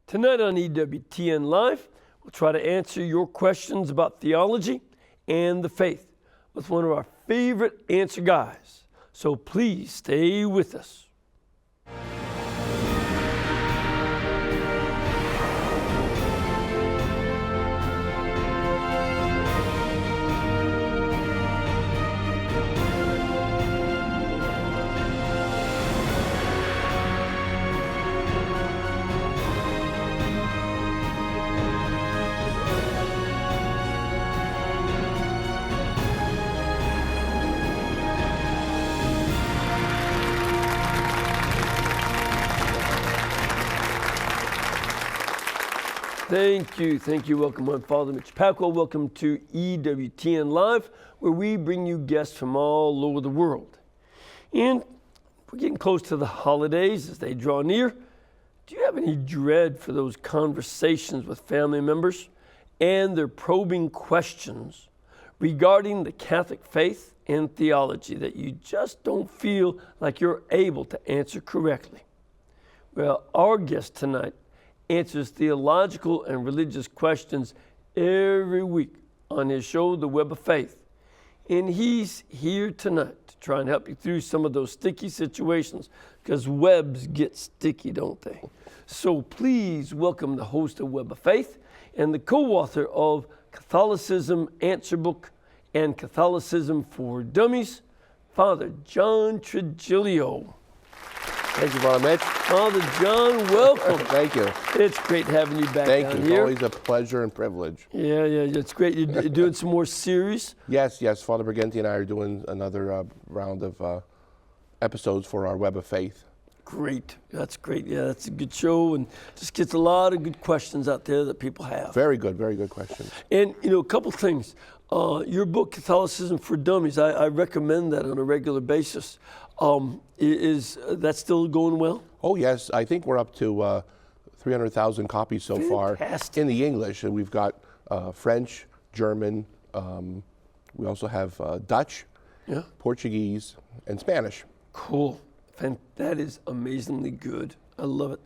Tonight on EWTN Live, we'll try to answer your questions about theology and the faith with one of our favorite answer guys. So please stay with us. Thank you. Welcome. I'm Father Mitch. Welcome to EWTN Live, where we bring you guests from all over the world. And we're getting close to the holidays as they draw near. Do you have any dread for those conversations with family members and their probing questions regarding the Catholic faith and theology that you just don't feel like you're able to answer correctly? Well, our guest tonight answers theological and religious questions every week on his show, The Web of Faith. And he's here tonight to try and help you through some of those sticky situations, because webs get sticky, don't they? So please welcome the host of Web of Faith and the co-author of Catholicism Answer Book and Catholicism for Dummies, Father John Trigilio. Thank you, Father Mitch. Father John, welcome. Thank you. It's great having you back Thank down you. here. It's always a pleasure and privilege. Yeah, it's great. You're doing some more series? Yes. Father Brighenti and I are doing another round of episodes for our Web of Faith. Great. That's great. Yeah, that's a good show, and just gets a lot of good questions out there that people have. Very good questions. And, a couple things. Your book, Catholicism for Dummies, I recommend that on a regular basis. Is that still going well? Oh, yes. I think we're up to 300,000 copies so far in the English. And we've got French, German. We also have Dutch, Portuguese, and Spanish. Cool. That is amazingly good. I love it.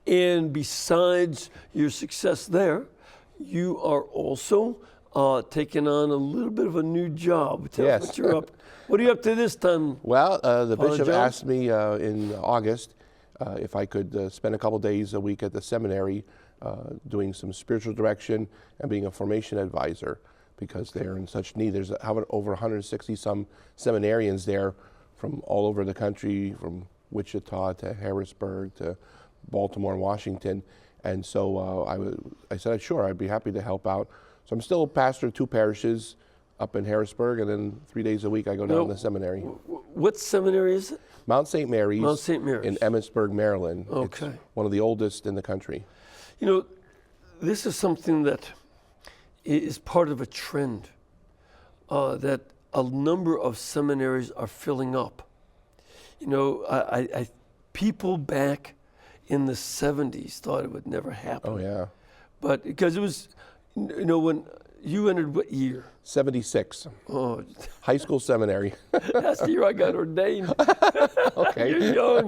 And besides your success there, you are also taking on a little bit of a new job. Tell us what you're up. What are you up to this time? Well, the bishop John? asked me in August if I could spend a couple days a week at the seminary doing some spiritual direction and being a formation advisor, because they're in such need. There's over 160 some seminarians there from all over the country, from Wichita to Harrisburg to Baltimore and Washington. And so I said, sure, I'd be happy to help out. So I'm still pastor of 2 parishes up in Harrisburg, and then 3 days a week I go down to the seminary. What seminary is it? Mount St. Mary's. Mount St. Mary's. In Emmitsburg, Maryland. Okay. It's one of the oldest in the country. This is something that is part of a trend that a number of seminaries are filling up. People back in the 70s thought it would never happen. Oh, yeah. But because it was, when you entered what year? 76. Oh, high school seminary. That's the year I got ordained. Okay. You're young.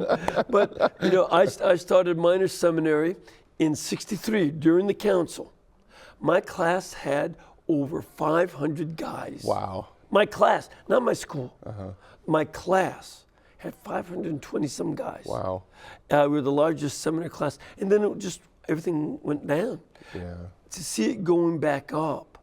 But, I started minor seminary in 63 during the council. My class had over 500 guys. Wow. My class, not my school. My class had 520 some guys. Wow. We were the largest seminary class. And then everything went down. Yeah. To see it going back up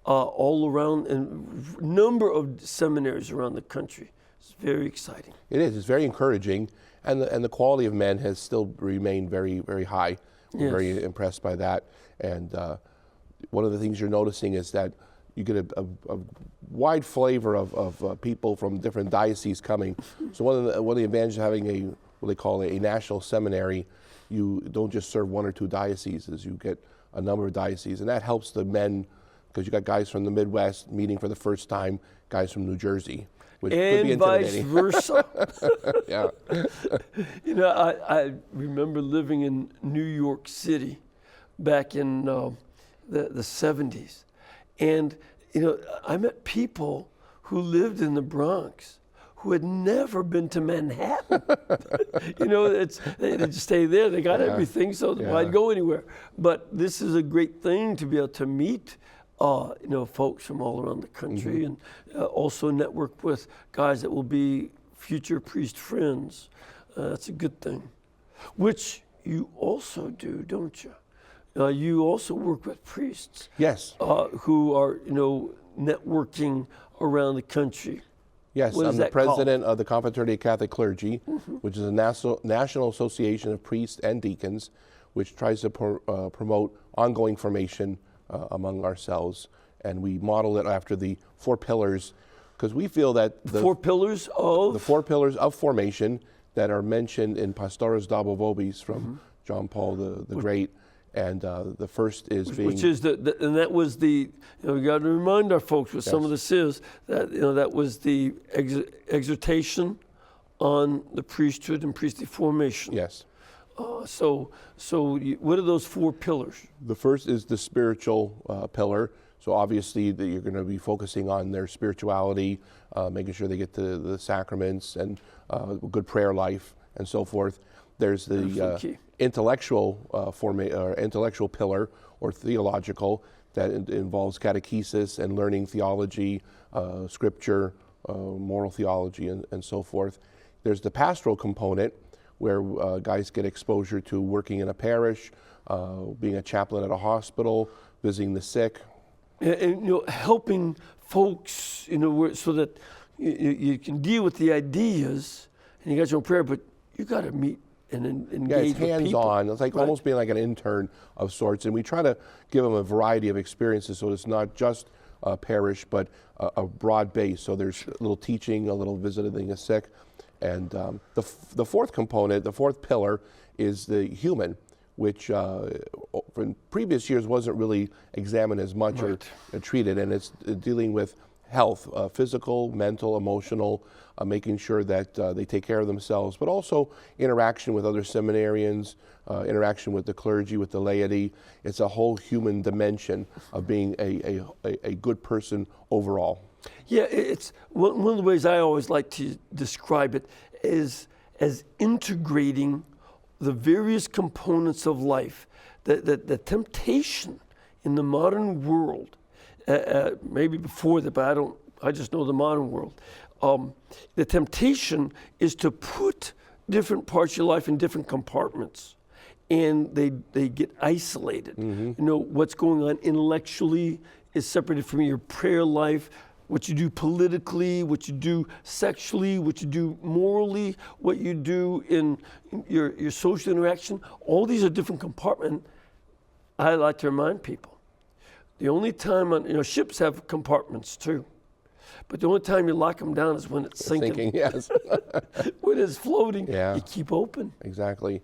all around, and a number of seminaries around the country, it's very exciting. It is. It's very encouraging. And the quality of men has still remained very, very high. We're very impressed by that. And one of the things you're noticing is that you get a wide flavor of people from different dioceses coming. So one of the advantages of having what they call a national seminary, you don't just serve 1 or 2 dioceses. You get a number of dioceses, and that helps the men, because you got guys from the Midwest meeting for the first time, guys from New Jersey, which could be intimidating. And vice versa. Yeah. I remember living in New York City back in the 70s. And, I met people who lived in the Bronx who had never been to Manhattan. They just stay there. They got everything, so why go anywhere? But this is a great thing to be able to meet, folks from all around the country, and also network with guys that will be future priest friends. That's a good thing, which you also do, don't you? You also work with priests. Yes. Who are, networking around the country. Yes, I'm the president of the Confraternity of Catholic Clergy, which is a national association of priests and deacons, which tries to promote ongoing formation among ourselves. And we model it after the 4 pillars, because we feel that the 4 pillars of formation that are mentioned in Pastoral from John Paul the Great. And the first is which is and that was we got to remind our folks what some of this is, that that was the exhortation on the priesthood and priestly formation. Yes. So what are those 4 pillars? The first is the spiritual pillar. So obviously that you're going to be focusing on their spirituality, making sure they get the sacraments and good prayer life and so forth. There's the intellectual intellectual pillar, or theological, that involves catechesis and learning theology, scripture, moral theology, and so forth. There's the pastoral component, where guys get exposure to working in a parish, being a chaplain at a hospital, visiting the sick, and helping folks, so that you can deal with the ideas, and you got your own prayer, but you got to meet and engage it's hands-on. with It's like almost being like an intern of sorts, and we try to give them a variety of experiences, so it's not just parish, but a broad base. So there's a little teaching, a little visiting a sick, and the fourth component, the 4th pillar, is the human, which in previous years wasn't really examined as much or treated, and it's dealing with health, physical, mental, emotional, making sure that they take care of themselves, but also interaction with other seminarians, interaction with the clergy, with the laity. It's a whole human dimension of being a good person overall. Yeah, it's one of the ways I always like to describe it is as integrating the various components of life. The temptation in the modern world, maybe before that, but I just know the modern world. The temptation is to put different parts of your life in different compartments, and they get isolated. What's going on intellectually is separated from your prayer life, what you do politically, what you do sexually, what you do morally, what you do in your social interaction. All these are different compartments. I like to remind people, the only time ships have compartments too, but the only time you lock them down is when it's sinking. Yes. When it's floating, you keep open. Exactly.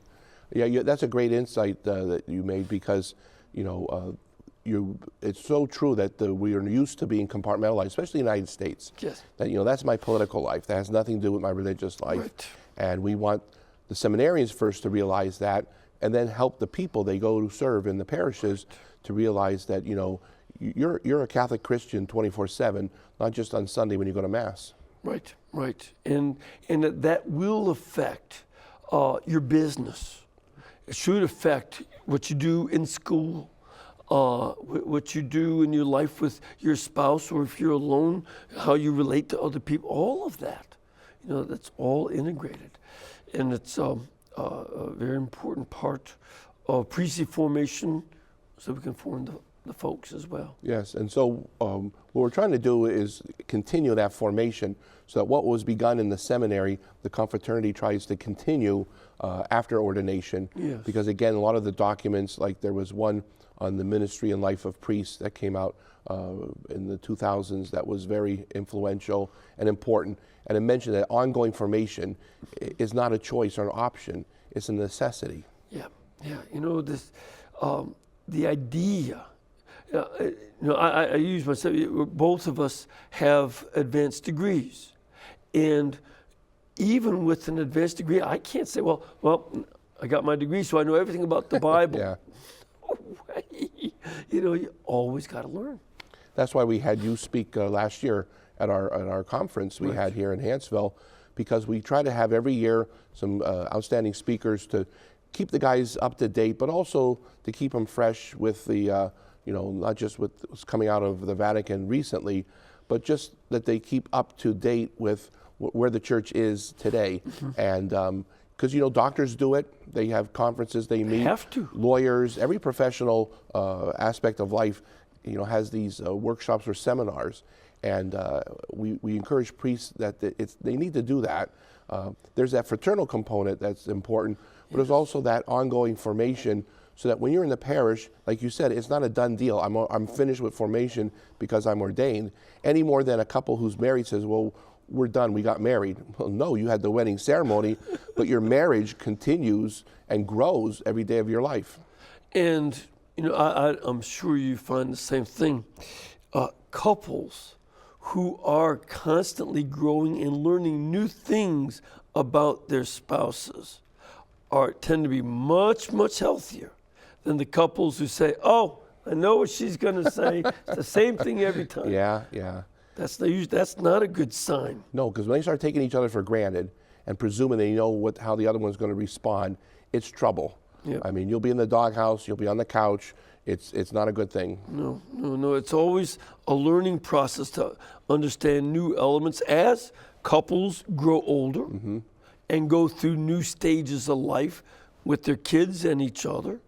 Yeah, that's a great insight that you made, because it's so true that we are used to being compartmentalized, especially in the United States. Yes. That that's my political life. That has nothing to do with my religious life. Right. And we want the seminarians first to realize that, and then help the people they go to serve in the parishes to realize that you're a Catholic Christian 24/7, not just on Sunday when you go to Mass. Right, and that will affect your business. It should affect what you do in school, what you do in your life with your spouse, or if you're alone, how you relate to other people. All of that, that's all integrated, and it's a very important part of priestly formation, so we can form the folks as well. Yes, and so what we're trying to do is continue that formation, so that what was begun in the seminary, the confraternity tries to continue after ordination. Yes. Because again, a lot of the documents, like there was one on the ministry and life of priests that came out in the 2000s that was very influential and important. And it mentioned that ongoing formation is not a choice or an option, it's a necessity. Yeah, this, the idea, I use myself, both of us have advanced degrees. And even with an advanced degree, I can't say, well, I got my degree, so I know everything about the Bible. Yeah. You always got to learn. That's why we had you speak last year at our conference we had here in Hanceville, because we try to have every year some outstanding speakers to keep the guys up to date, but also to keep them fresh with the, not just with what's coming out of the Vatican recently, but just that they keep up to date with where the church is today. And because, doctors do it. They have conferences, they meet. Have to. Lawyers, every professional aspect of life, has these workshops or seminars. And we encourage priests that they need to do that. There's that fraternal component that's important, but there's also that ongoing formation, so that when you're in the parish, like you said, it's not a done deal. I'm finished with formation because I'm ordained, any more than a couple who's married says, well, we're done, we got married. Well, no, you had the wedding ceremony, but your marriage continues and grows every day of your life. And, I'm sure you find the same thing. Couples who are constantly growing and learning new things about their spouses tend to be much, much healthier than the couples who say, oh, I know what she's going to say. It's the same thing every time. Yeah. That's not a good sign. No, because when they start taking each other for granted and presuming they know how the other one's going to respond, it's trouble. Yep. I mean, you'll be in the doghouse, you'll be on the couch. It's not a good thing. No. It's always a learning process to understand new elements as couples grow older and go through new stages of life with their kids and each other.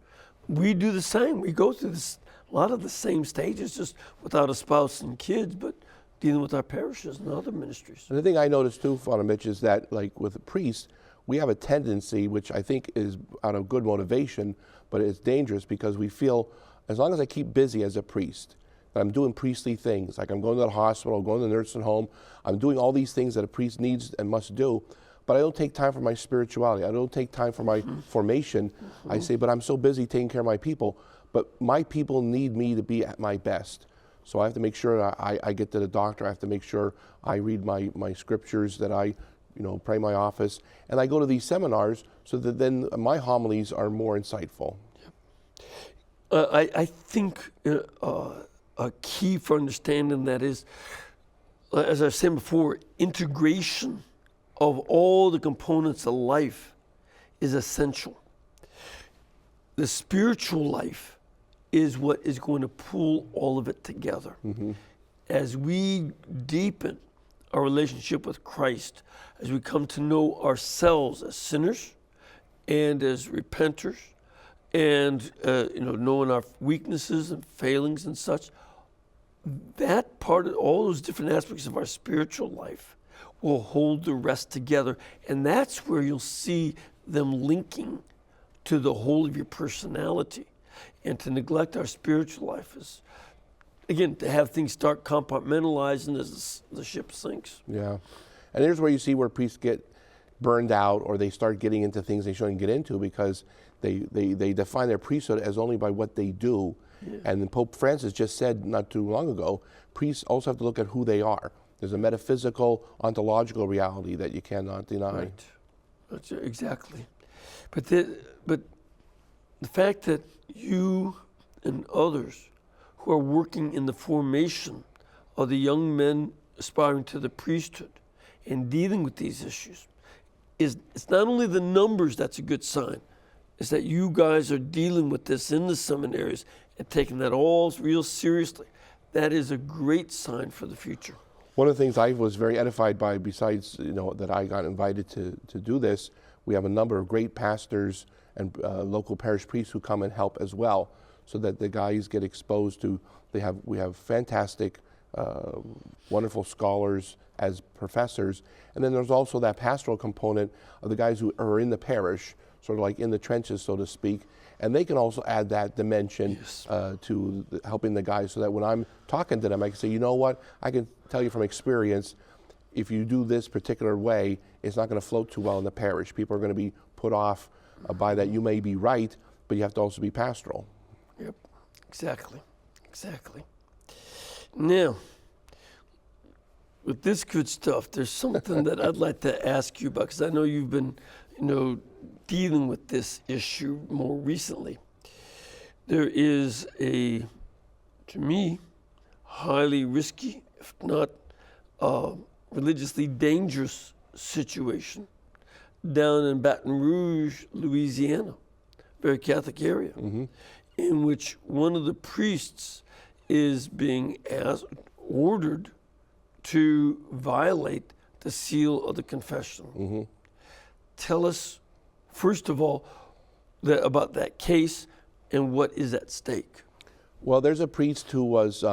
We do the same. We go through a lot of the same stages, just without a spouse and kids, but dealing with our parishes and other ministries. And the thing I noticed too, Father Mitch, is that like with a priest, we have a tendency, which I think is out of good motivation, but it's dangerous because we feel, as long as I keep busy as a priest, that I'm doing priestly things, like I'm going to the hospital, going to the nursing home, I'm doing all these things that a priest needs and must do, but I don't take time for my spirituality. I don't take time for my formation. I say, but I'm so busy taking care of my people, but my people need me to be at my best. So I have to make sure I get to the doctor. I have to make sure I read my scriptures, that I pray my office, and I go to these seminars so that then my homilies are more insightful. I think a key for understanding that is, as I was saying before, integration of all the components of life is essential. The spiritual life is what is going to pull all of it together. As we deepen our relationship with Christ, as we come to know ourselves as sinners and as repenters, and knowing our weaknesses and failings and such, that part of all those different aspects of our spiritual life will hold the rest together. And that's where you'll see them linking to the whole of your personality. And to neglect our spiritual life is, again, to have things start compartmentalizing as the ship sinks. Yeah. And here's where you see where priests get burned out, or they start getting into things they shouldn't get into, because they define their priesthood as only by what they do. Yeah. And then Pope Francis just said not too long ago, priests also have to look at who they are. There's a metaphysical, ontological reality that you cannot deny. Right. That's exactly. But the fact that you and others who are working in the formation of the young men aspiring to the priesthood and dealing with these issues, it's not only the numbers that's a good sign, it's that you guys are dealing with this in the seminaries and taking that all real seriously. That is a great sign for the future. One of the things I was very edified by, besides that I got invited to do this, we have a number of great pastors and local parish priests who come and help as well, so that the guys get exposed to. We have fantastic, wonderful scholars as professors, and then there's also that pastoral component of the guys who are in the parish, sort of like in the trenches, so to speak, and they can also add that dimension to helping the guys, so that when I'm talking to them, I can say, you know what, I can tell you from experience, if you do this particular way, it's not going to float too well in the parish. People are going to be put off by that. You may be right, but you have to also be pastoral. Yep, exactly. Now, with this good stuff, there's something that I'd like to ask you about, because I know you've been, dealing with this issue more recently. There is to me, highly risky, if not religiously dangerous situation down in Baton Rouge, Louisiana, very Catholic area, in which one of the priests is being ordered to violate the seal of the confessional. Tell us, first of all, about that case and what is at stake. Well, there's a priest who was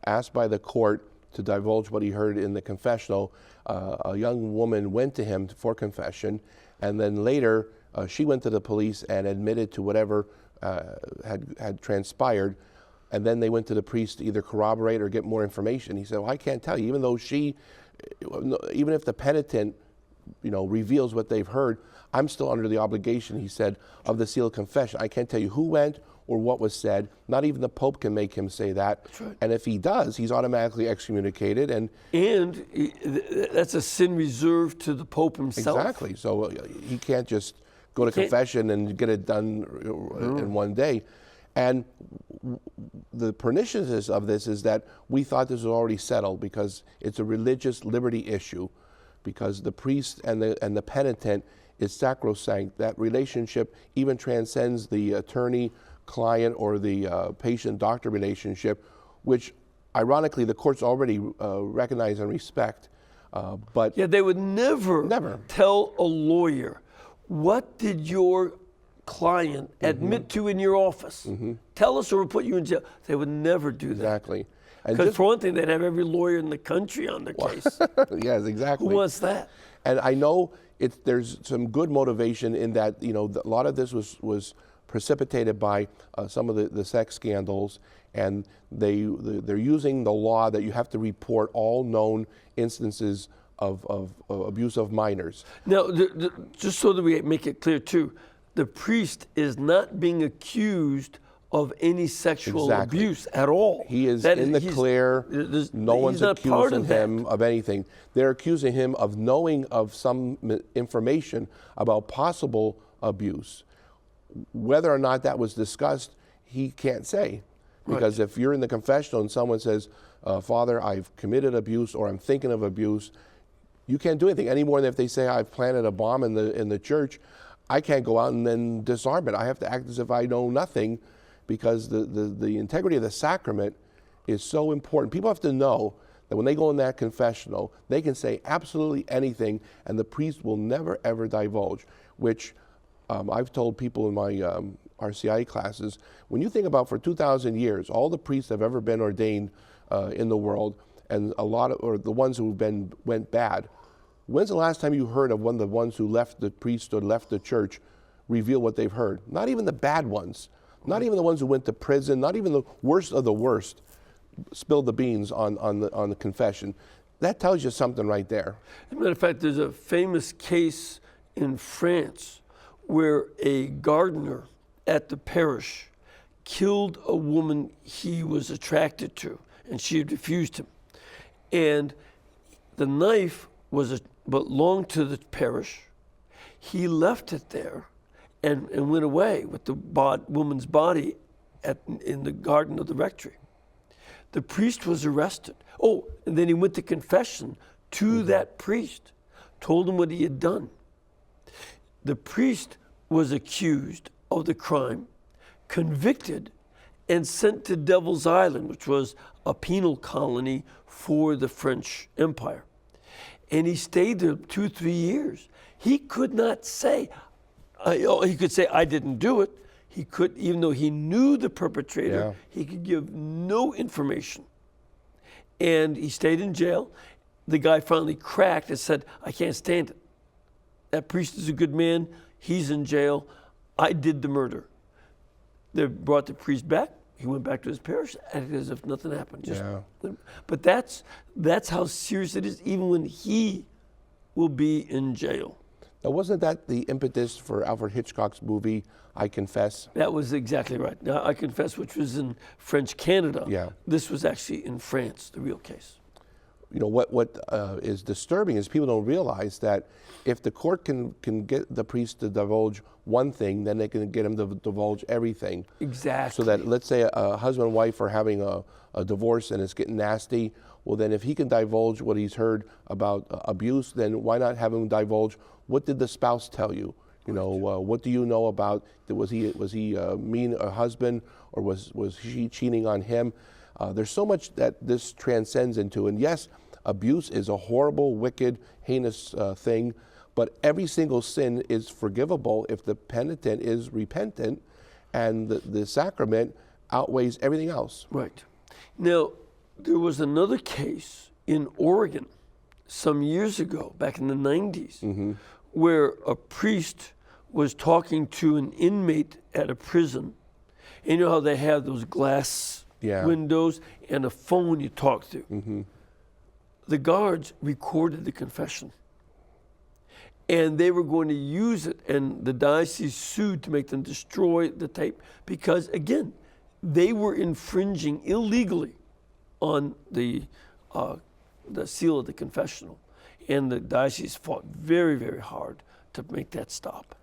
asked by the court to divulge what he heard in the confessional. A young woman went to him for confession, and then later she went to the police and admitted to whatever had transpired. And then they went to the priest to either corroborate or get more information. He said, well, I can't tell you, even if the penitent, reveals what they've heard, I'm still under the obligation, he said, of the seal of confession. I can't tell you who went or what was said. Not even the Pope can make him say that. That's right. And if he does, he's automatically excommunicated. And that's a sin reserved to the Pope himself. Exactly. So he can't just go to confession and get it done in one day. And the perniciousness of this is that we thought this was already settled because it's a religious liberty issue, because the priest and the penitent is sacrosanct. That relationship even transcends the attorney-client or the patient-doctor relationship, which ironically the courts already recognize and respect. But yeah, they would never tell a lawyer, what did your client admit to in your office? Tell us or we'll put you in jail. They would never do that. Exactly. Because for one thing, they'd have every lawyer in the country on their case. Yes, exactly. Who wants that? And I know there's some good motivation in that, a lot of this was precipitated by some of the sex scandals, and they're using the law that you have to report all known instances of abuse of minors. Now, just so that we make it clear too, the priest is not being accused of any sexual abuse at all. He is in the clear. No one's accusing him of anything. They're accusing him of knowing of some information about possible abuse. Whether or not that was discussed, he can't say. Because if you're in the confessional and someone says, Father, I've committed abuse or I'm thinking of abuse, you can't do anything any more than if they say I've planted a bomb in the church. I can't go out and then disarm it. I have to act as if I know nothing, because the integrity of the sacrament is so important. People have to know that when they go in that confessional, they can say absolutely anything, and the priest will never, ever divulge, which I've told people in my RCI classes, when you think about for 2,000 years, all the priests have ever been ordained in the world, and the ones who went bad, when's the last time you heard of one of the ones who left the priesthood, left the church, reveal what they've heard? Not even the bad ones. Not even the ones who went to prison, not even the worst of the worst spilled the beans on the confession. That tells you something right there. As a matter of fact, there's a famous case in France where a gardener at the parish killed a woman he was attracted to, and she had refused him. And the knife belonged to the parish. He left it there and went away with the woman's body in the garden of the rectory. The priest was arrested. Oh, and then he went to confession to that priest, told him what he had done. The priest was accused of the crime, convicted, and sent to Devil's Island, which was a penal colony for the French Empire. And he stayed there 2-3 years. He could not say, he could say, I didn't do it. He could, even though he knew the perpetrator, he could give no information. And he stayed in jail. The guy finally cracked and said, I can't stand it. That priest is a good man. He's in jail. I did the murder. They brought the priest back. He went back to his parish, acted as if nothing happened. But that's how serious it is, even when he will be in jail. Now, wasn't that the impetus for Alfred Hitchcock's movie, I Confess? That was exactly right. Now, I Confess, which was in French Canada. Yeah. This was actually in France, the real case. what is disturbing is people don't realize that if the court can get the priest to divulge one thing, then they can get him to divulge everything. Exactly. So that, let's say a husband and wife are having a divorce and it's getting nasty. Well, then if he can divulge what he's heard about abuse, then why not have him divulge what did the spouse tell you? What do you know about? Was he mean a husband, or was she cheating on him? There's so much that this transcends into, and yes, abuse is a horrible, wicked, heinous thing, but every single sin is forgivable if the penitent is repentant, and the sacrament outweighs everything else. Right. Now, there was another case in Oregon some years ago, back in the 90s, where a priest was talking to an inmate at a prison. And you know how they have those glass windows and a phone you talk to? The guards recorded the confession. And they were going to use it, and the diocese sued to make them destroy the tape because, again, they were infringing illegally on the seal of the confessional. And the diocese fought very, very hard to make that stop.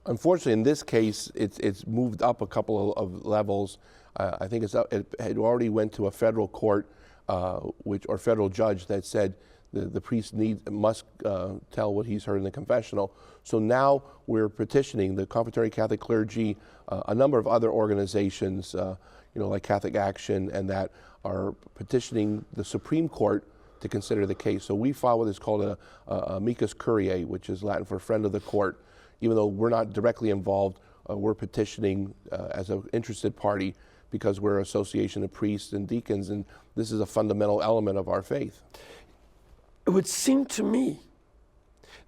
Unfortunately, in this case, it's moved up a couple of levels. I think it had already went to a federal court, or federal judge that said the priest must tell what he's heard in the confessional. So now we're petitioning the Confraternity Catholic Clergy, a number of other organizations, like Catholic Action, and that are petitioning the Supreme Court to consider the case. So we file what is called a amicus curiae, which is Latin for friend of the court. Even though we're not directly involved, we're petitioning as an interested party because we're an association of priests and deacons, and this is a fundamental element of our faith. It would seem to me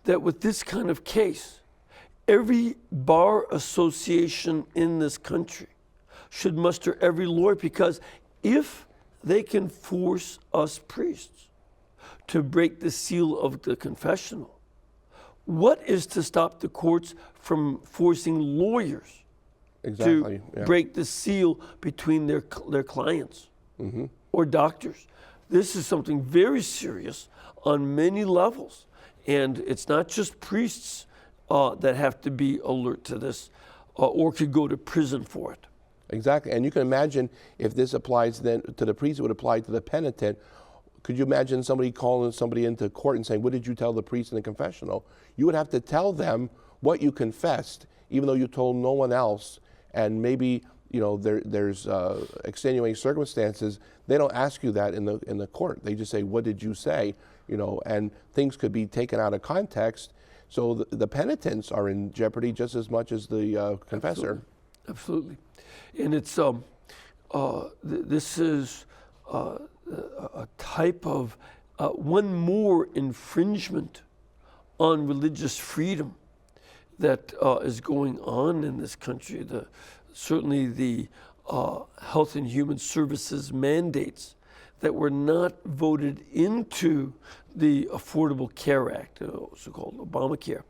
that with this kind of case, every bar association in this country should muster every lawyer, because if they can force us priests to break the seal of the confessional, what is to stop the courts from forcing lawyers to break the seal between their clients or doctors? This is something very serious on many levels. And it's not just priests that have to be alert to this or could go to prison for it. Exactly. And you can imagine if this applies then to the priest, it would apply to the penitent. Could you imagine somebody calling somebody into court and saying, what did you tell the priest in the confessional? You would have to tell them what you confessed, even though you told no one else. And maybe there's extenuating circumstances. They don't ask you that in the court. They just say, what did you say? And things could be taken out of context. So the penitents are in jeopardy just as much as the confessor. Absolutely. And it's this is a type of one more infringement on religious freedom that is going on in this country. Certainly the Health and Human Services mandates that were not voted into the Affordable Care Act, so-called Obamacare,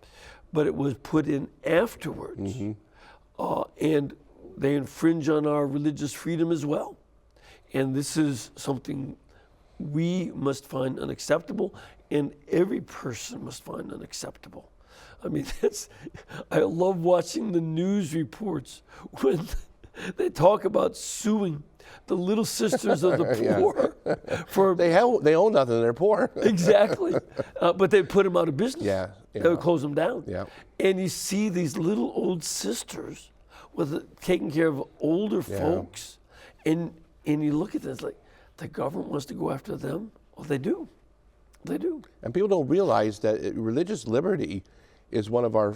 but it was put in afterwards. And they infringe on our religious freedom as well. And this is something we must find unacceptable, and every person must find unacceptable. I mean, I love watching the news reports when they talk about suing the Little Sisters of the Poor. For they own nothing, they're poor. Exactly. But they put them out of business. Yeah. They would close them down. Yeah. And you see these little old sisters taking care of older folks, and you look at this like the government wants to go after them. Well, they do. They do. And people don't realize that religious liberty is one of our,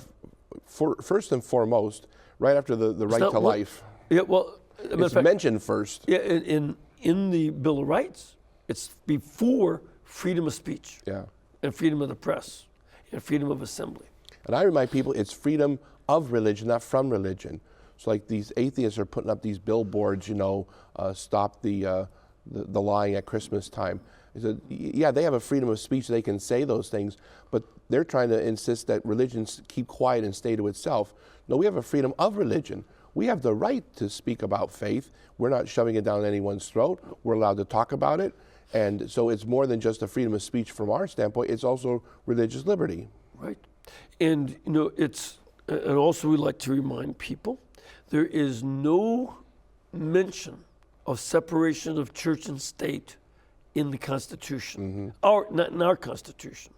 first and foremost, right after the right to life. Yeah, well, it's mentioned first. Yeah, in the Bill of Rights, it's before freedom of speech. Yeah. And freedom of the press and freedom of assembly. And I remind people it's freedom of religion, not from religion. So like these atheists are putting up these billboards, stop the lying at Christmas time. I said, yeah, they have a freedom of speech. They can say those things, but they're trying to insist that religions keep quiet and stay to itself. No, we have a freedom of religion. we have the right to speak about faith. We're not shoving it down anyone's throat. We're allowed to talk about it. And so it's more than just a freedom of speech from our standpoint. It's also religious liberty. Right. And, and also we like to remind people, there is no mention of separation of church and state in the Constitution. Not in our Constitution.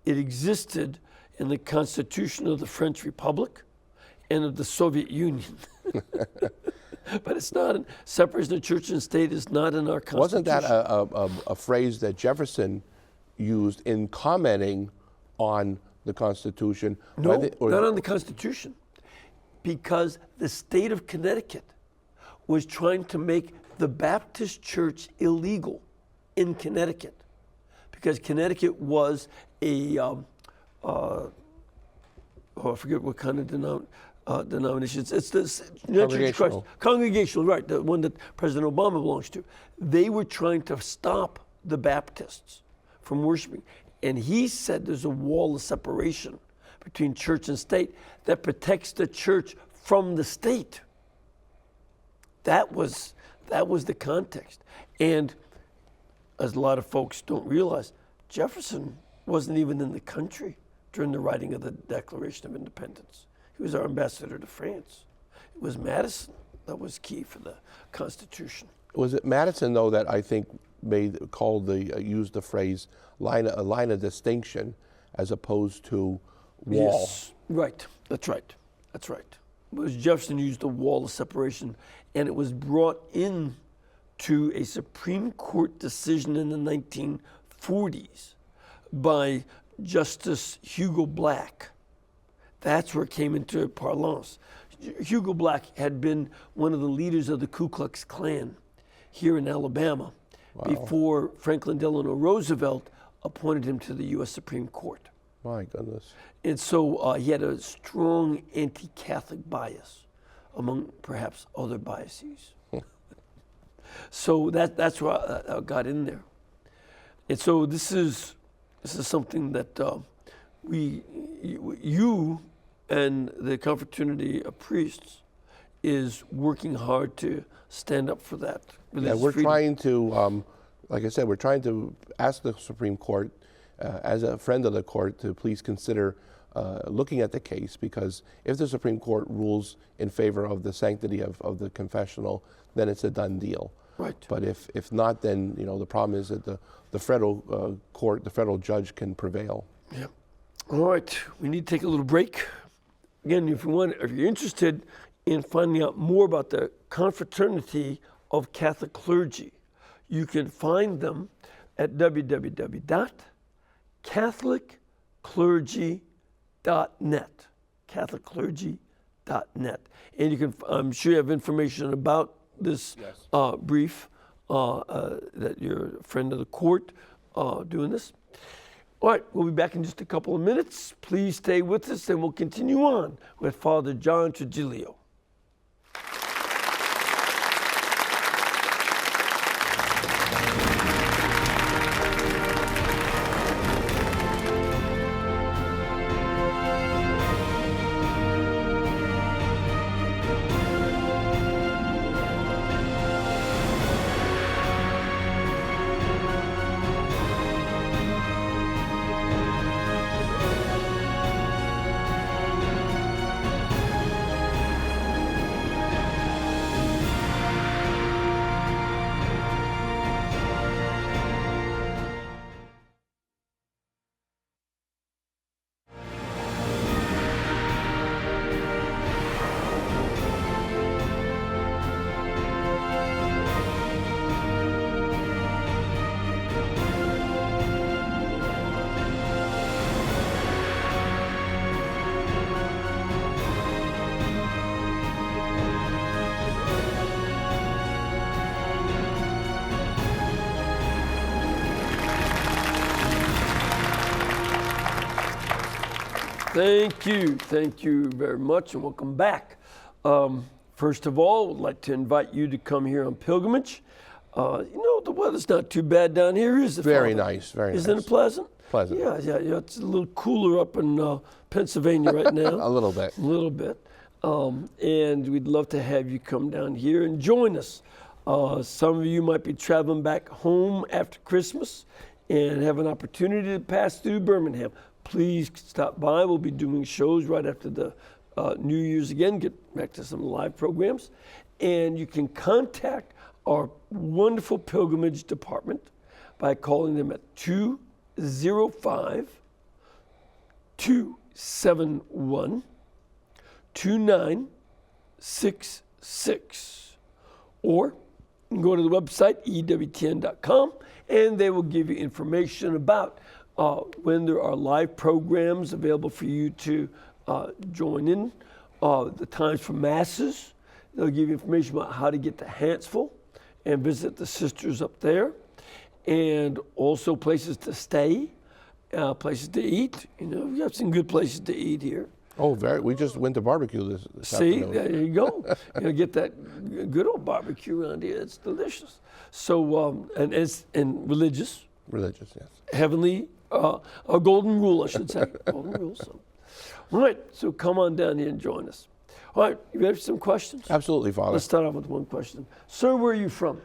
It existed in the Constitution of the French Republic and of the Soviet Union. But it's not, separation of church and state is not in our Constitution. Wasn't that a phrase that Jefferson used in commenting on the Constitution? No, not on the Constitution. Because the state of Connecticut was trying to make the Baptist church illegal in Connecticut. Because Connecticut was a, I forget what kind of denomination. It's the Congregational. Congregational, right, the one that President Obama belongs to. They were trying to stop the Baptists from worshiping. And he said there's a wall of separation between church and state that protects the church from the state. That was the context. And as a lot of folks don't realize, Jefferson wasn't even in the country during the writing of the Declaration of Independence. He was our ambassador to France. It was Madison that was key for the Constitution. Was it Madison, though, that I think used the phrase a line of distinction as opposed to wall? Yes, right. That's right. It was Jefferson used the wall of separation, and it was brought in to a Supreme Court decision in the 1940s by Justice Hugo Black. That's where it came into parlance. Hugo Black had been one of the leaders of the Ku Klux Klan here in Alabama before Franklin Delano Roosevelt appointed him to the U.S. Supreme Court. My goodness. And so he had a strong anti-Catholic bias, among perhaps other biases. So that's where I got in there. And so this is something that you and the confraternity of priests is working hard to stand up for that. Yeah, we're trying to, like I said, we're trying to ask the Supreme Court, as a friend of the court, to please consider looking at the case, because if the Supreme Court rules in favor of the sanctity of the confessional, then it's a done deal. Right. But if not, then the problem is that the federal court, the federal judge, can prevail. Yeah. All right, we need to take a little break. Again, if you're interested in finding out more about the confraternity of Catholic clergy, you can find them at www.catholicclergy.net. Catholicclergy.net. And you can, I'm sure you have information about this brief that you're a friend of the court doing this. All right, we'll be back in just a couple of minutes. Please stay with us, and we'll continue on with Father John Trigilio. Thank you very much, and welcome back. First of all, I'd like to invite you to come here on pilgrimage. The weather's not too bad down here, is it? Very nice, very nice. Isn't it pleasant? Pleasant. Yeah, it's a little cooler up in Pennsylvania right now. A little bit. A little bit. And we'd love to have you come down here and join us. Some of you might be traveling back home after Christmas and have an opportunity to pass through Birmingham. Please stop by. We'll be doing shows right after the New Year's again, get back to some live programs. And you can contact our wonderful pilgrimage department by calling them at 205-271-2966. Or you can go to the website, EWTN.com, and they will give you information about when there are live programs available for you to join in, the times for masses. They'll give you information about how to get to Huntsville and visit the sisters up there, and also places to stay, places to eat. You know, we have some good places to eat here. Oh, we just went to barbecue this See, afternoon. there you go. You get that good old barbecue around here. It's delicious. So, and religious. Religious, yes. Heavenly, a golden rule, I should say. Golden rule. So. All right, so come on down here and join us. All right, you ready for some questions? Absolutely, Father. Let's start off with one question. Sir, where are you from?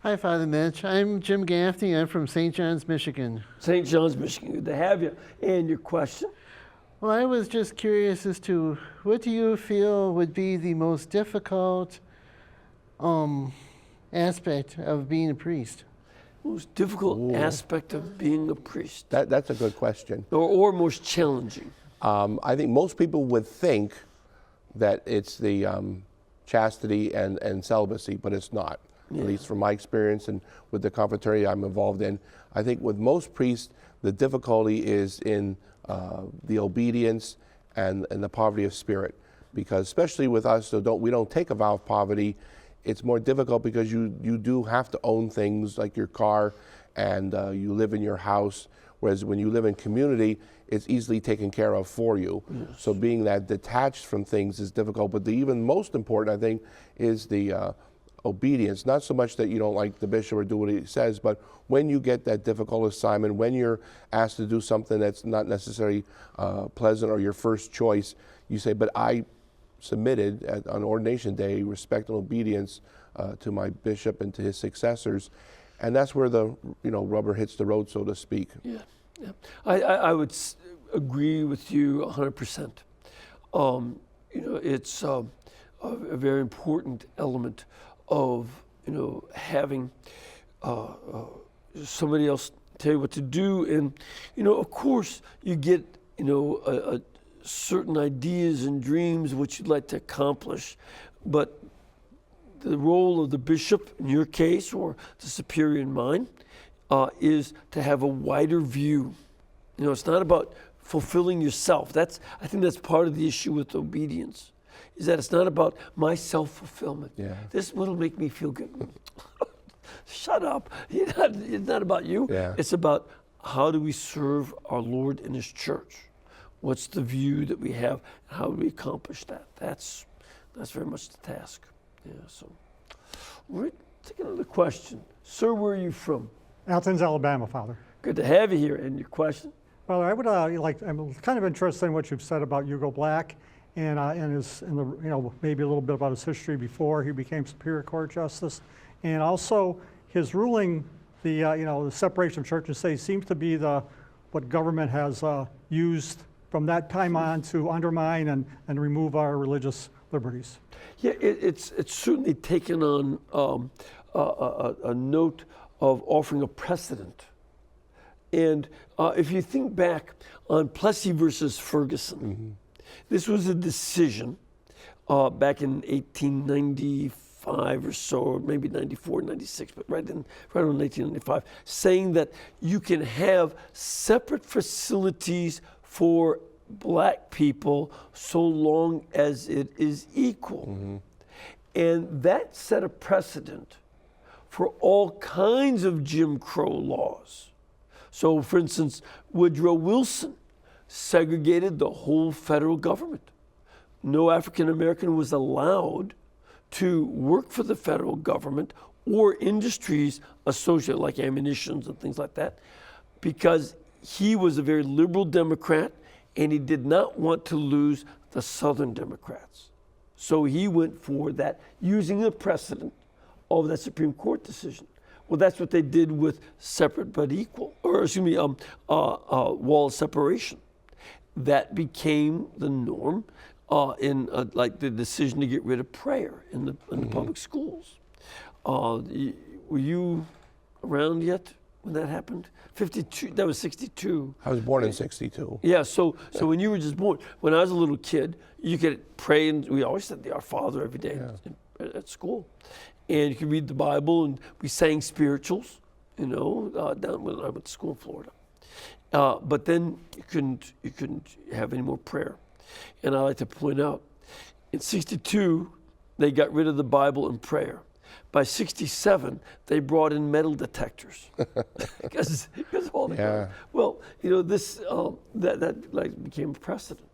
Hi, Father Mitch. I'm Jim Gaffney. I'm from St. John's, Michigan. St. John's, Michigan. Good to have you. And your question? Well, I was just curious as to what do you feel would be the most difficult aspect of being a priest? Most difficult aspect of being a priest? That's a good question. Or most challenging? I think most people would think that it's the chastity and celibacy, but it's not. Yeah. At least from my experience and with the confraternity I'm involved in. I think with most priests, the difficulty is in the obedience and the poverty of spirit. Because especially with us, we don't take a vow of poverty. It's more difficult because you do have to own things like your car, and you live in your house. Whereas when you live in community, it's easily taken care of for you. Yes. So being that detached from things is difficult. But the even most important, I think, is the obedience. Not so much that you don't like the bishop or do what he says, but when you get that difficult assignment, when you're asked to do something that's not necessarily pleasant or your first choice, you say, but I submitted on ordination day, respect and obedience to my bishop and to his successors. And that's where the rubber hits the road, so to speak. Yeah, yeah. I would agree with you 100%. It's a very important element of having somebody else tell you what to do, and of course you get certain ideas and dreams which you'd like to accomplish, but the role of the bishop in your case, or the superior in mine, is to have a wider view. It's not about fulfilling yourself. I think that's part of the issue with obedience, is that it's not about my self-fulfillment. Yeah. This will make me feel good. Shut up. It's not about you. Yeah. It's about how do we serve our Lord in his church? What's the view that we have? How do we accomplish that? That's very much the task. Yeah, so we're taking another question. Sir, where are you from? Athens, Alabama, Father. Good to have you here. And your question? Well, I would I'm kind of interested in what you've said about Hugo Black and maybe a little bit about his history before he became Superior Court Justice, and also his ruling, the separation of church and state seems to be what government has used from that time on to undermine and remove our religious liberties. Yeah, it's certainly taken on a note of offering a precedent. And if you think back on Plessy versus Ferguson, mm-hmm. This was a decision back in 1895 or so, or maybe 94, 96, but right around 1895, saying that you can have separate facilities for black people so long as it is equal. Mm-hmm. And that set a precedent for all kinds of Jim Crow laws. So, for instance, Woodrow Wilson segregated the whole federal government. No African American was allowed to work for the federal government or industries associated, like ammunitions and things like that, because he was a very liberal Democrat and he did not want to lose the Southern Democrats. So he went for that, using a precedent of that Supreme Court decision. Well, that's what they did with separate but equal, or excuse me, wall of separation. That became the norm in like the decision to get rid of prayer in the public schools. Were you around yet when that happened? 52. That was 62. I was born in 62. Yeah. So when you were just born, when I was a little kid, you could pray, and we always said the Our Father every day at school, and you could read the Bible, and we sang spirituals, down when I went to school in Florida. But then you couldn't have any more prayer. And I like to point out, in 62, they got rid of the Bible and prayer. By 67, they brought in metal detectors because of all the well, this that like became a precedent.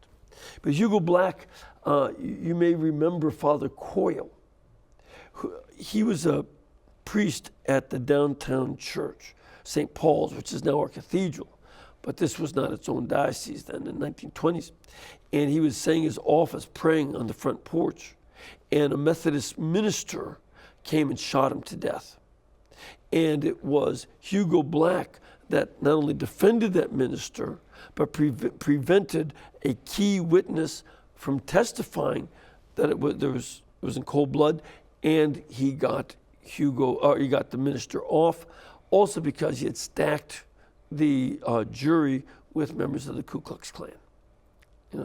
But Hugo Black, you may remember Father Coyle. He was a priest at the downtown church, St. Paul's, which is now our cathedral. But this was not its own diocese then in the 1920s. And he was saying his office, praying on the front porch. And a Methodist minister came and shot him to death. And it was Hugo Black that not only defended that minister, but prevented a key witness from testifying that it was in cold blood, and he got the minister off, also because he had stacked the jury with members of the Ku Klux Klan.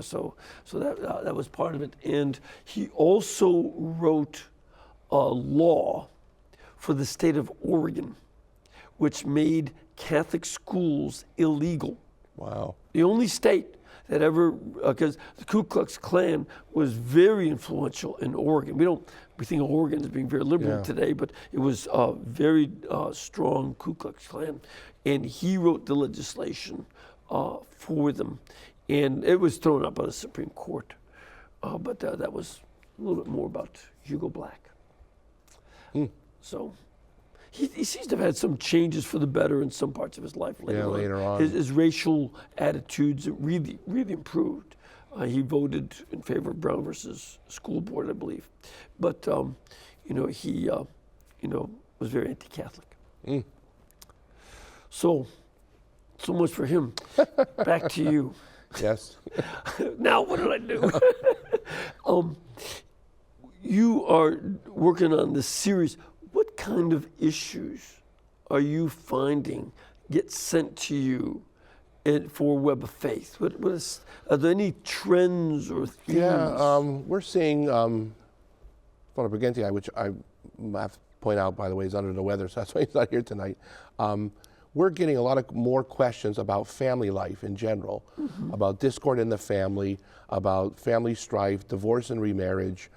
So that was part of it. And he also wrote a law for the state of Oregon, which made Catholic schools illegal. Wow. The only state that ever, because the Ku Klux Klan was very influential in Oregon. We think of Oregon as being very liberal today, but it was a very strong Ku Klux Klan. And he wrote the legislation for them. And it was thrown up by the Supreme Court. But that was a little bit more about Hugo Black. So he seems to have had some changes for the better in some parts of his life later on. His racial attitudes really, really improved. He voted in favor of Brown versus School Board, I believe. But, he was very anti-Catholic. So much for him. Back to you. Yes. Now, what did I do? You are working on this series. What kind of issues are you finding get sent to you for Web of Faith? Are there any trends or themes? Yeah, we're seeing Father Brighenti, which I have to point out, by the way, is under the weather, so that's why he's not here tonight. We're getting a lot of more questions about family life in general, about discord in the family, about family strife, divorce and remarriage,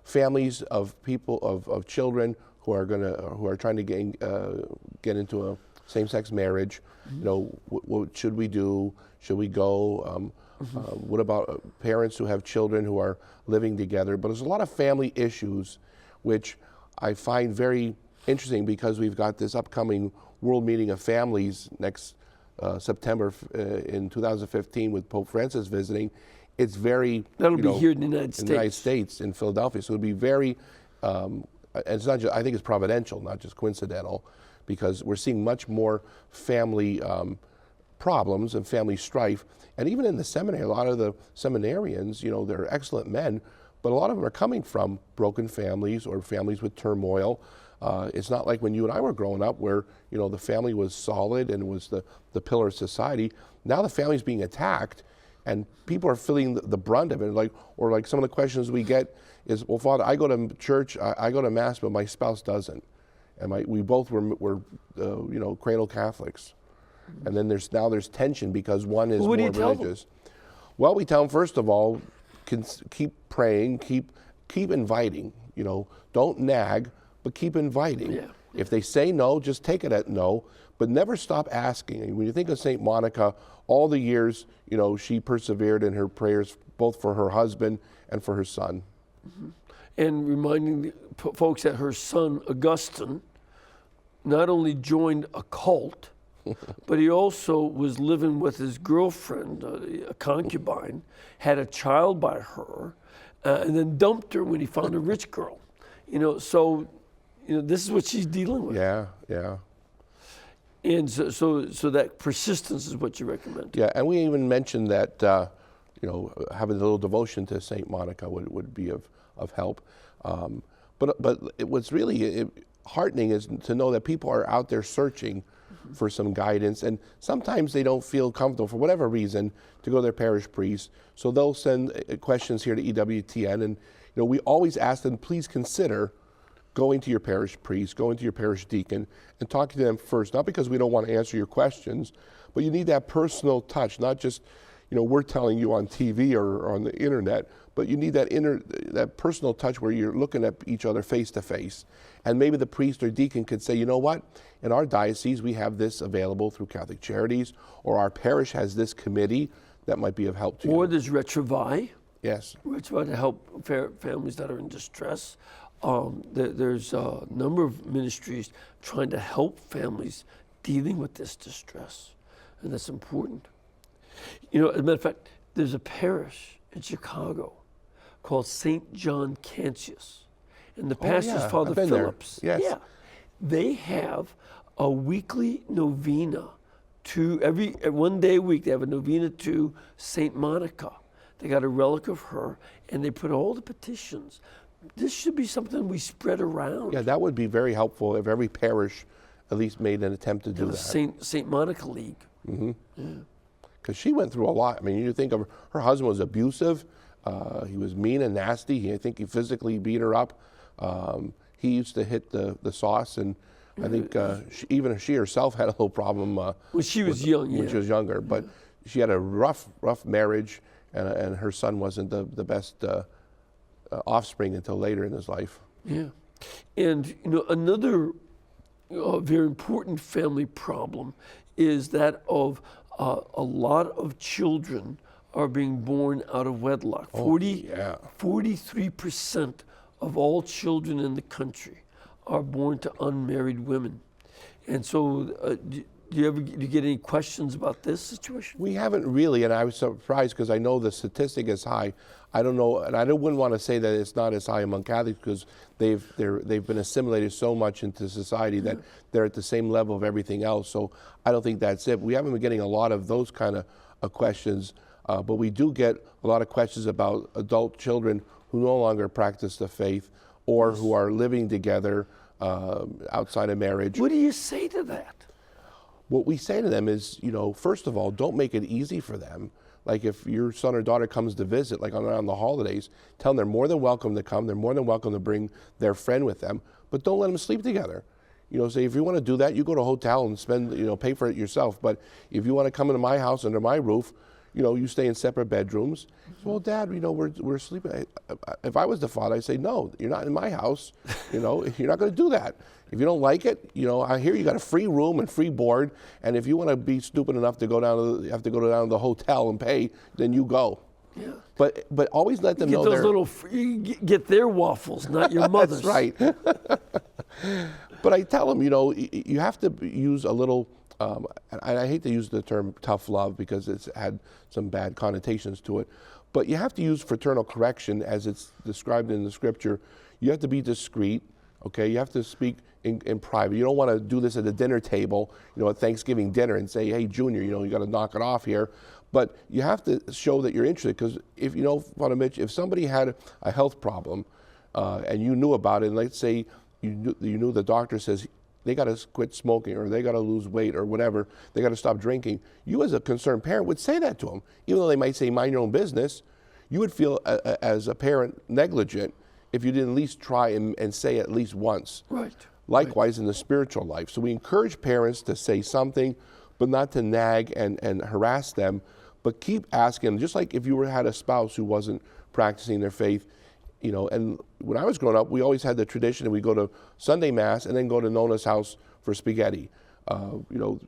families of people of children who are trying to get into a same-sex marriage. What should we do? Should we go? What about parents who have children who are living together? But there's a lot of family issues, which I find very interesting because we've got this upcoming World Meeting of Families next September in 2015 with Pope Francis visiting. It's very that'll be here in the United States. In the United States, in Philadelphia. So it'll be very. And it's not just. I think it's providential, not just coincidental, because we're seeing much more family problems and family strife. And even in the seminary, a lot of the seminarians, they're excellent men, but a lot of them are coming from broken families or families with turmoil. It's not like when you and I were growing up where, the family was solid and was the pillar of society. Now the family's being attacked and people are feeling the brunt of it. Like some of the questions we get is, well, Father, I go to church, I go to Mass, but my spouse doesn't. And we both were cradle Catholics. And then there's tension because one is more religious. Well, we tell them, first of all, keep praying, keep inviting. Don't nag, but keep inviting. Yeah. If they say no, just take it at no, but never stop asking. And when you think of St. Monica, all the years, she persevered in her prayers, both for her husband and for her son. And reminding the folks that her son, Augustine, not only joined a cult, but he also was living with his girlfriend, a concubine, had a child by her, and then dumped her when he found a rich girl. So this is what she's dealing with. Yeah, yeah. And so that persistence is what you recommend. Yeah, and we even mentioned that, having a little devotion to Saint Monica would be of help. But what's really heartening is to know that people are out there searching for some guidance, and sometimes they don't feel comfortable for whatever reason to go to their parish priest. So they'll send questions here to EWTN, and we always ask them, please consider going to your parish priest, going to your parish deacon, and talking to them first. Not because we don't want to answer your questions, but you need that personal touch, not just we're telling you on TV or on the internet, but you need that personal touch where you're looking at each other face to face. And maybe the priest or deacon could say, you know what, in our diocese we have this available through Catholic Charities, or our parish has this committee that might be of help to you. Or there's Retrovi. Yes. Retrovi to help families that are in distress. There's a number of ministries trying to help families dealing with this distress, and that's important. As a matter of fact, there's a parish in Chicago called St. John Cantius, and the pastor's Father Phillips. Yes. Yeah, they have a weekly novena every 1 day a week. They have a novena to St. Monica. They got a relic of her, and they put all the petitions. This should be something we spread around. Yeah, that would be very helpful if every parish at least made an attempt to do that. St. Monica League. Mm-hmm. Yeah. Because she went through a lot. I mean, you think of her husband was abusive. He was mean and nasty. I think he physically beat her up. He used to hit the sauce, and I think even she herself had a little problem when she was young. When she was younger, but she had a rough marriage, and her son wasn't the best offspring until later in his life. Yeah, and another very important family problem is that of a lot of children are being born out of wedlock. 43% of all children in the country are born to unmarried women. And so do you get any questions about this situation? We haven't really, and I was surprised because I know the statistic is high. I don't know, and I wouldn't want to say that it's not as high among Catholics because they've been assimilated so much into society that they're at the same level of everything else. So I don't think that's it. We haven't been getting a lot of those kind of questions, but we do get a lot of questions about adult children who no longer practice the faith or who are living together outside of marriage. What do you say to that? What we say to them is, first of all, don't make it easy for them. Like if your son or daughter comes to visit, like around the holidays, tell them they're more than welcome to come. They're more than welcome to bring their friend with them, but don't let them sleep together. Say if you want to do that, you go to a hotel and pay for it yourself. But if you want to come into my house under my roof, you stay in separate bedrooms. Well, Dad, we're sleeping. If I was the father, I'd say, no, you're not in my house. You're not going to do that. If you don't like it, I hear you got a free room and free board. And if you want to be stupid enough to go down to the hotel and pay, then you go. Yeah. But always let them know you get their waffles, not your mother's. That's right. But I tell them, you have to use a little. I hate to use the term tough love because it's had some bad connotations to it, but you have to use fraternal correction as it's described in the scripture. You have to be discreet, okay? You have to speak in private. You don't want to do this at the dinner table, at Thanksgiving dinner and say, hey, Junior, you got to knock it off here. But you have to show that you're interested because if, Father Mitch, if somebody had a health problem and you knew about it, and let's say you knew the doctor says, they got to quit smoking or they got to lose weight or whatever, they got to stop drinking. You as a concerned parent would say that to them. Even though they might say, mind your own business, you would feel as a parent negligent if you didn't at least try and say at least once. Right. Likewise in the spiritual life. So we encourage parents to say something, but not to nag and harass them, but keep asking, just like if you had a spouse who wasn't practicing their faith, and when I was growing up, we always had the tradition that we go to Sunday Mass and then go to Nona's house for spaghetti.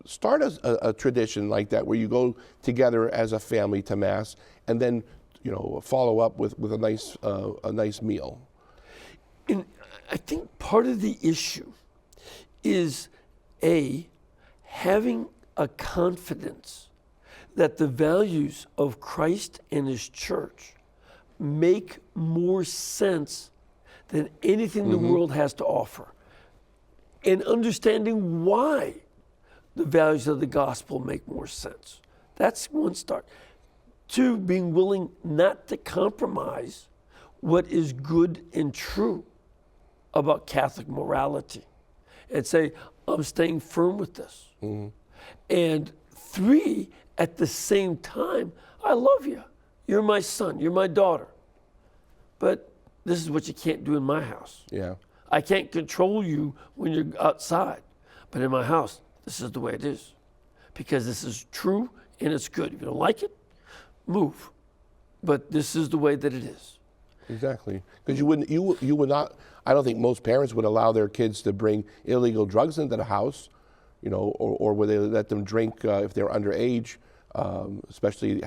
Start a tradition like that where you go together as a family to Mass and then, follow up with a nice meal. And I think part of the issue is having a confidence that the values of Christ and his church make more sense than anything the world has to offer. And understanding why the values of the gospel make more sense. That's one start. 2, being willing not to compromise what is good and true about Catholic morality and say, I'm staying firm with this. And 3, at the same time, I love you. You're my son, you're my daughter. But this is what you can't do in my house. Yeah. I can't control you when you're outside. But in my house, this is the way it is. Because this is true and it's good. If you don't like it, move. But this is the way that it is. Exactly. Because you would not, I don't think most parents would allow their kids to bring illegal drugs into the house, you know, or would they let them drink if they're underage, especially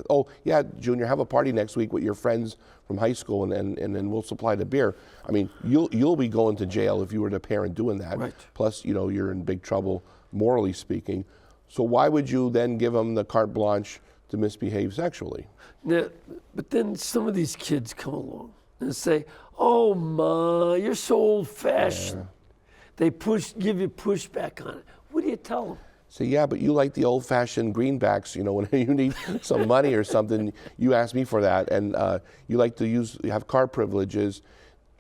oh yeah, Junior, have a party next week with your friends from high school and then we'll supply the beer. I mean, you'll be going to jail if you were the parent doing that. Right. Plus, you know, you're in big trouble, morally speaking. So why would you then give them the carte blanche to misbehave sexually? Now, but then some of these kids come along and say, oh, Ma, you're so old-fashioned. They give you pushback on it. What do you tell them? Say, yeah, but you like the old-fashioned greenbacks. You know, when you need some money or something, you ask me for that. And you like to have car privileges.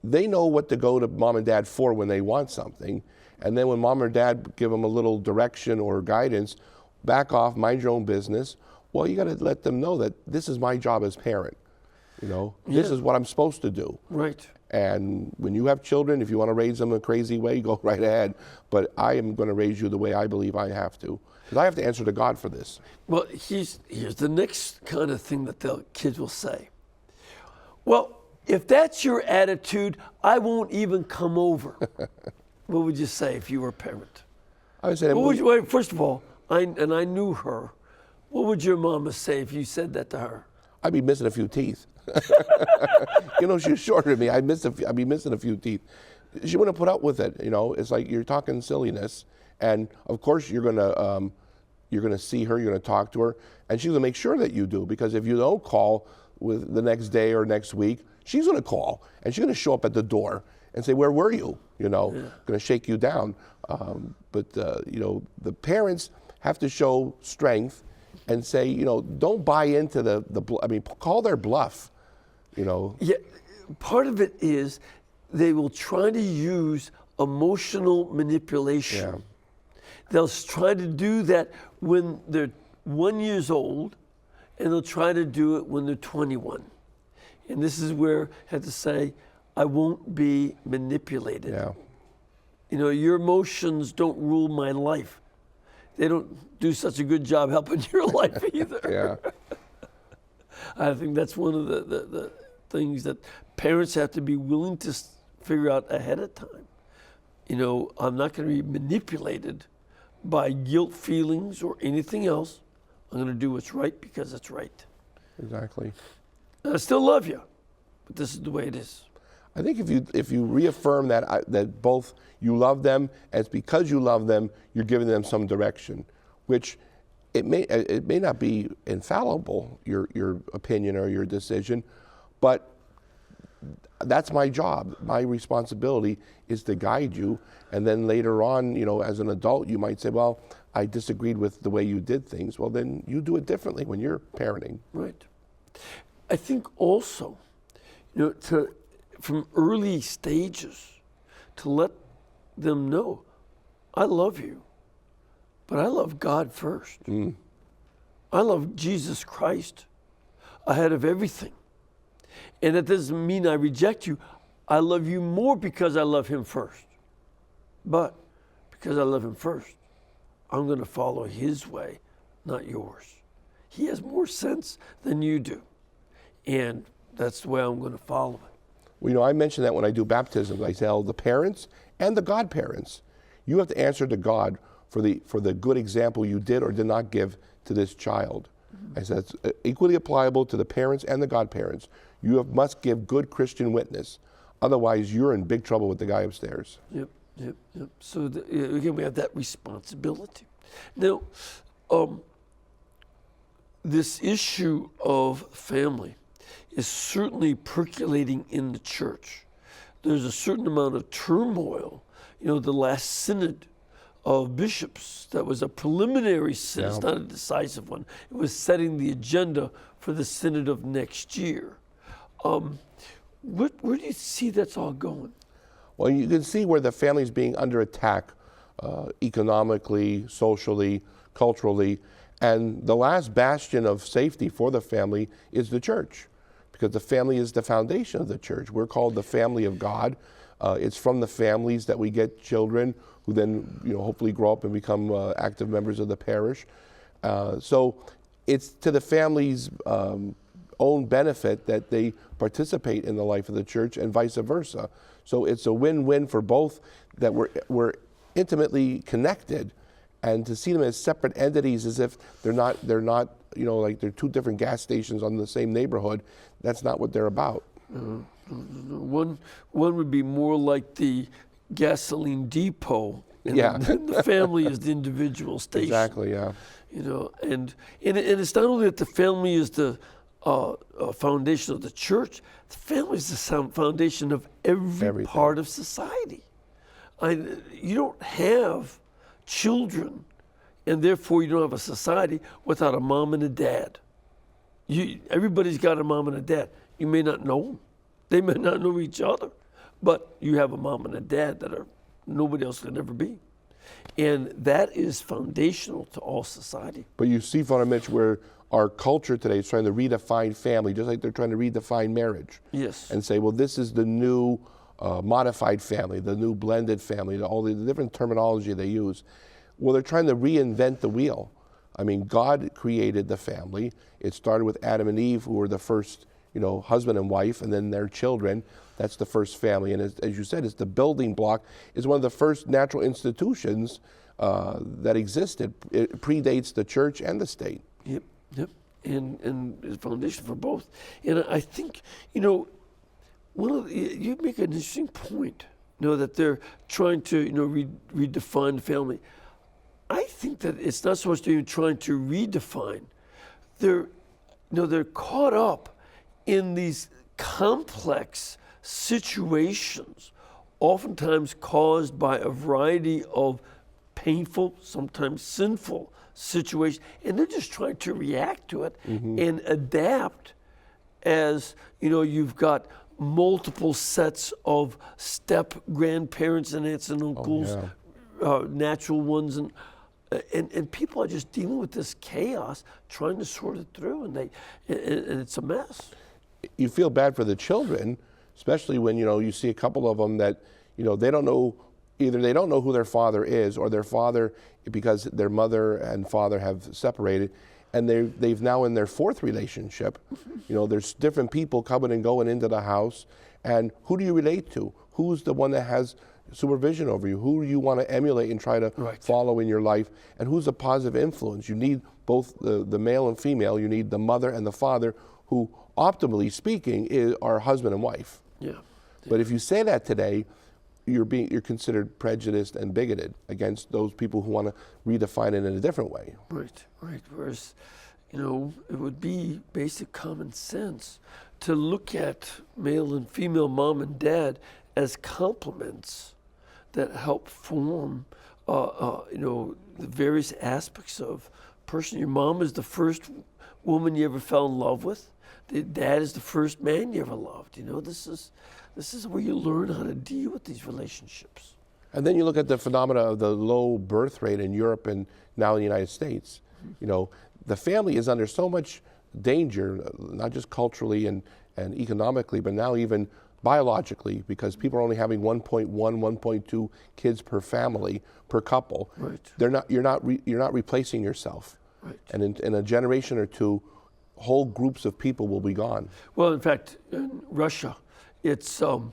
They know what to go to mom and dad for when they want something. And then when mom or dad give them a little direction or guidance, back off, mind your own business. Well, you got to let them know that this is my job as parent. You know, this is what I'm supposed to do. Right. And when you have children, if you want to raise them a crazy way, go right ahead. But I am going to raise you the way I believe I have to. Because I have to answer to God for this. Well, here's the next kind of thing that the kids will say. Well, if that's your attitude, I won't even come over. What would you say if you were a parent? I would say, Wait, first of all, I knew her. What would your mama say if you said that to her? I'd be missing a few teeth. You know, she's shorter than me. I'd be missing a few teeth. She wouldn't put up with it. You know, it's like you're talking silliness, and of course you're gonna see her, you're gonna talk to her, and she's gonna make sure that you do. Because if you don't call with the next day or next week, she's gonna call and she's gonna show up at the door and say, "Where were you?" You know, gonna shake you down. But you know, the parents have to show strength and say, you know, don't buy into call their bluff, you know. Yeah, part of it is they will try to use emotional manipulation. Yeah. They'll try to do that when they're 1 year old, and they'll try to do it when they're 21. And this is where I have to say, I won't be manipulated. Yeah. You know, your emotions don't rule my life. They don't do such a good job helping your life either. Yeah. I think that's one of the things that parents have to be willing to figure out ahead of time. You know, I'm not going to be manipulated by guilt feelings or anything else. I'm going to do what's right because it's right. Exactly. And I still love you, but this is the way it is. I think if you reaffirm that both you love them, and it's because you love them, you're giving them some direction, which it may not be infallible, your opinion or your decision, but that's my job. My responsibility is to guide you, and then later on, you know, as an adult, you might say, well, I disagreed with the way you did things. Well, then you do it differently when you're parenting. Right. I think also, you know, from early stages, to let them know, I love you, but I love God first. I love Jesus Christ ahead of everything. And that doesn't mean I reject you. I love you more because I love him first. But because I love him first, I'm going to follow his way, not yours. He has more sense than you do. And that's the way I'm going to follow it. Well, you know, I mention that when I do baptisms. I tell the parents and the godparents, you have to answer to God for the good example you did or did not give to this child. I said it's equally applicable to the parents and the godparents. You must give good Christian witness. Otherwise, you're in big trouble with the guy upstairs. Yep. So again, we have that responsibility. Now, this issue of family is certainly percolating in the church. There's a certain amount of turmoil. The last synod of bishops, that was a preliminary synod, it's not a decisive one. It was setting the agenda for the synod of next year. Where do you see that's all going? Well, you can see where the family is being under attack economically, socially, culturally, and the last bastion of safety for the family is the church, because the family is the foundation of the church. We're called the family of God. It's from the families that we get children who then, hopefully grow up and become active members of the parish. So it's to the family's own benefit that they participate in the life of the church, and vice versa. So it's a win-win for both, that we're intimately connected, and to see them as separate entities, as if they're not like they're two different gas stations on the same neighborhood. That's not what they're about. One would be more like the gasoline depot, and the family is the individual station. Exactly, yeah. And it's not only that the family is the foundation of the church, the family is the foundation of every part of society. You don't have children, and therefore you don't have a society without a mom and a dad. Everybody's got a mom and a dad. You may not know them. They may not know each other, but you have a mom and a dad that nobody else can ever be. And that is foundational to all society. But you see, Father Mitch, where our culture today is trying to redefine family, just like they're trying to redefine marriage. Yes. And say, well, this is the new modified family, the new blended family, all the different terminology they use. Well, they're trying to reinvent the wheel. I mean, God created the family. It started with Adam and Eve, who were the first, husband and wife, and then their children. That's the first family. And as you said, it's the building block. It's one of the first natural institutions that existed. It predates the church and the state. Yep. And it's a foundation for both. And I think, you make an interesting point, that they're trying to, redefine the family. I think that it's not so much they're trying to redefine. They're caught up in these complex situations, oftentimes caused by a variety of painful, sometimes sinful situations, and they're just trying to react to it and adapt as, you've got multiple sets of step grandparents and aunts and uncles, natural ones, and people are just dealing with this chaos, trying to sort it through, and it's a mess. You feel bad for the children, especially when you see a couple of them that they don't know, either they don't know who their father is, or their father, because their mother and father have separated, and they've now in their fourth relationship. There's different people coming and going into the house, and who do you relate to? Who's the one that has supervision over you? Who do you want to emulate and try to follow in your life? And who's a positive influence? You need both the male and female. You need the mother and the father, who, optimally speaking, are husband and wife. Yeah. But if you say that today, you're considered prejudiced and bigoted against those people who want to redefine it in a different way. Right. Whereas, it would be basic common sense to look at male and female mom and dad as complements that help form, the various aspects of person. Your mom is the first woman you ever fell in love with. The dad is the first man you ever loved. This is where you learn how to deal with these relationships. And then you look at the phenomena of the low birth rate in Europe and now in the United States. The family is under so much danger, not just culturally and economically, but now even biologically, because people are only having 1.1, 1.2 kids per family, per couple. Right. You're not replacing yourself. Right. And in a generation or two, whole groups of people will be gone. Well, in fact, in Russia, it's so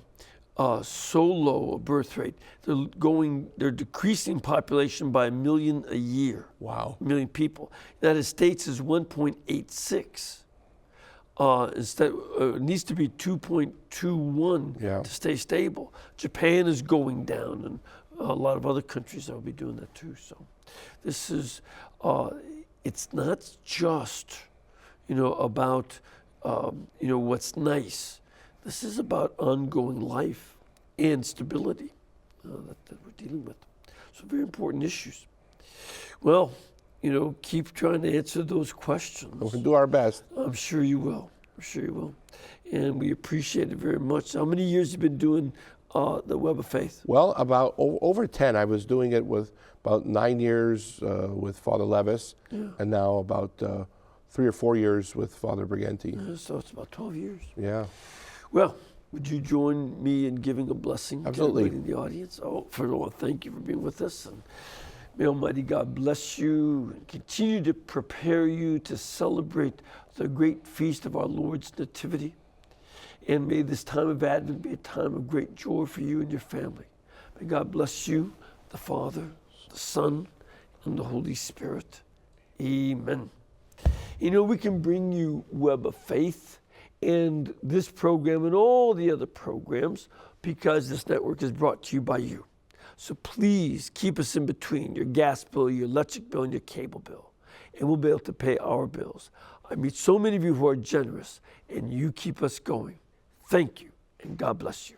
low a birth rate. They're decreasing population by 1 million a year. Wow. 1 million people. The United States is 1.86. Instead, it needs to be 2.21 to stay stable. Japan is going down, and a lot of other countries that will be doing that too. So this is, it's not just, about, what's nice. This is about ongoing life and stability that we're dealing with. So very important issues. Well, keep trying to answer those questions. We can do our best. I'm sure you will. I'm sure you will. And we appreciate it very much. How many years have you been doing the Web of Faith? Well, about over 10. I was doing it with about 9 years with Father Levis, and now about 3 or 4 years with Father Brighenti. So it's about 12 years. Yeah. Well, would you join me in giving a blessing Absolutely. to everybody in the audience? First of all, thank you for being with us. And may Almighty God bless you and continue to prepare you to celebrate the great feast of our Lord's Nativity. And may this time of Advent be a time of great joy for you and your family. May God bless you, the Father, the Son, and the Holy Spirit. Amen. We can bring you Web of Faith and this program and all the other programs because this network is brought to you by you. So please keep us in between your gas bill, your electric bill, and your cable bill. And we'll be able to pay our bills. I meet so many of you who are generous, and you keep us going. Thank you, and God bless you.